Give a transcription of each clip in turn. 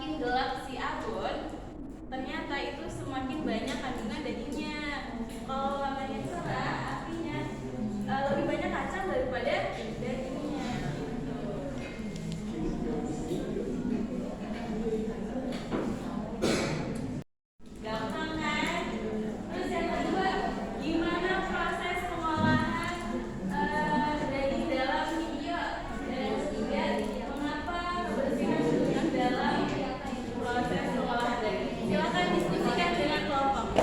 semakin gelap si abon, ternyata itu semakin banyak kandungan dagingnya. Kalau warnanya cerah, artinya lebih banyak kacang daripada dagingnya. Gampang kan? Terus yang kedua, gimana proses pengolahan daging dalam video? Dan yang ketiga, mengapa kebersihan kandungan dalam proses pengolahan daging? Silakan diskusikan dengan kelompok.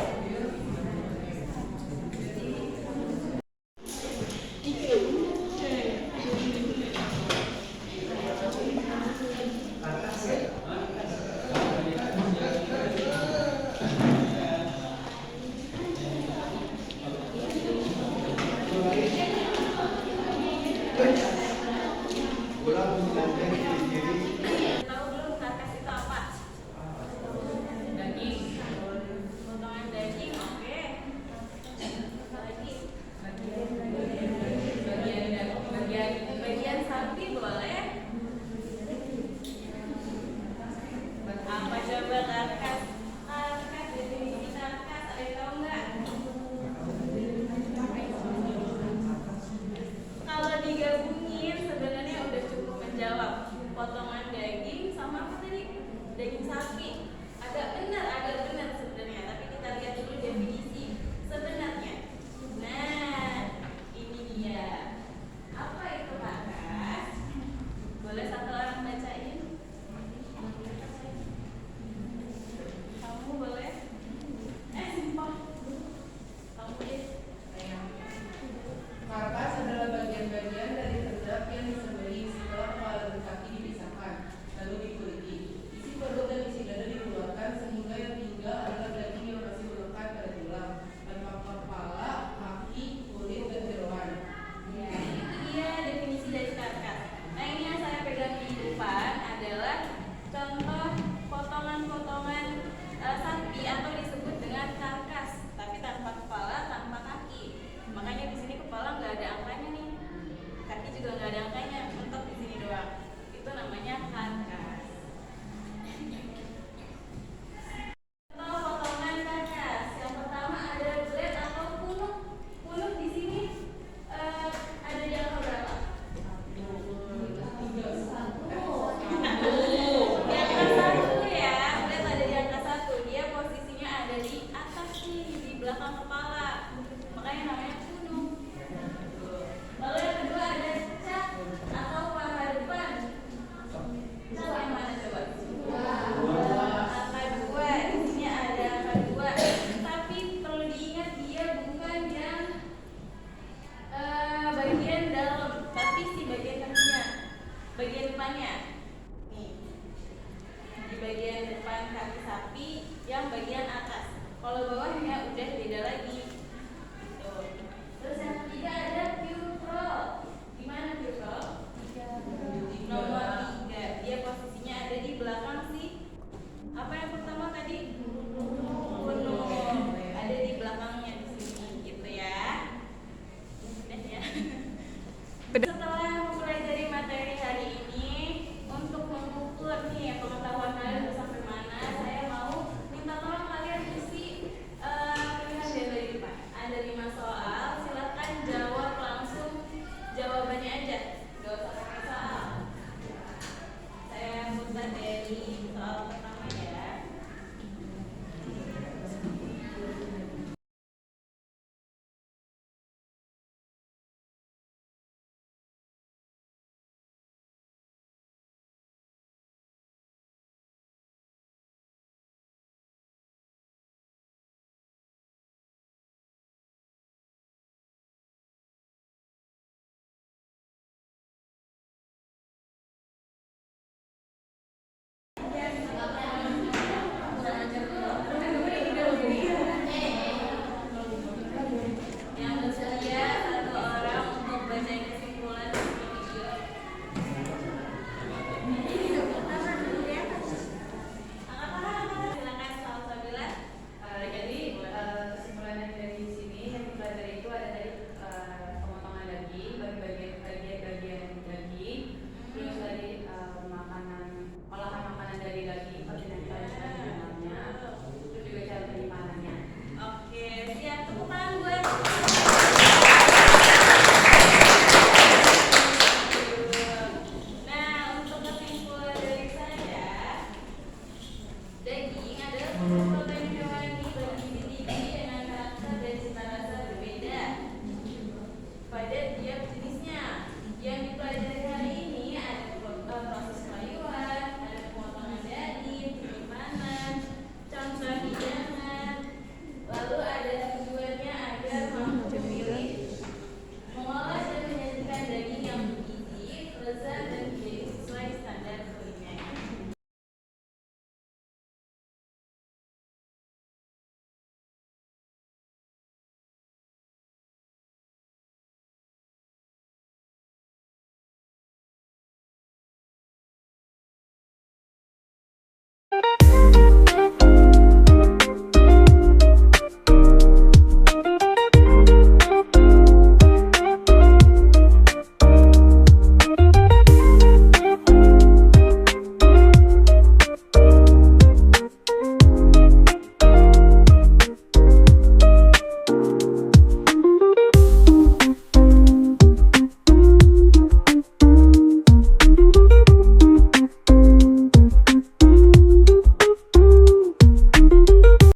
Tahu belum karkas itu apa? Daging. Potongan daging, oke. Lagi. Bagian sapi boleh. Apa coba karkas? Karkas, definisi karkas, ada yang tahu nggak? Kalau digabungin sebenarnya udah cukup menjawab. Potongan daging sama apa tadi? Daging sapi. Agak benar sebenarnya. Tapi kita lihat dulu definisi sebenarnya. Nah, ini dia. Apa itu karkas? Boleh satu orang bacain? Kamu boleh? Sumpah. Kamu deh. Karkas adalah bagian-bagian dari ternak yang disembelih setelah kepala dan kaki dipisahkan, lalu dikuliti. Isi perut dan isi dada dikeluarkan sehingga yang tinggal adalah daging yang masih melekat pada tulang, tanpa kepala, kaki, kulit, dan jeroan. Ya, itu dia definisi dari karkas. Nah, ini yang saya pegang di depan adalah contoh potongan-potongan sapi atau disebut dengan karkas, tapi tanpa kepala, tanpa kaki. Makanya di sini kepala nggak ada angkanya nih, kaki juga nggak ada angkanya, mentok di sini doang. Itu namanya karkas. Contoh potongan karkas. Yang pertama ada blade atau punuk. Punuk di sini ada di angka berapa? Di angka 1 ya. Blade ada di angka 1. Dia posisinya ada di atas nih, di belakang kepala. Makanya namanya punuk. Lalu yang kedua ada cat atau paha depan. Cat yang mana coba? Angka 2. Di sini ada angka 2. Tapi perlu diingat dia bukan yang bagian dalam, tapi si bagian kakinya, bagian depannya. Nih, di bagian depan kaki sapi yang bagian atas. Kalau bawahnya udah beda lagi.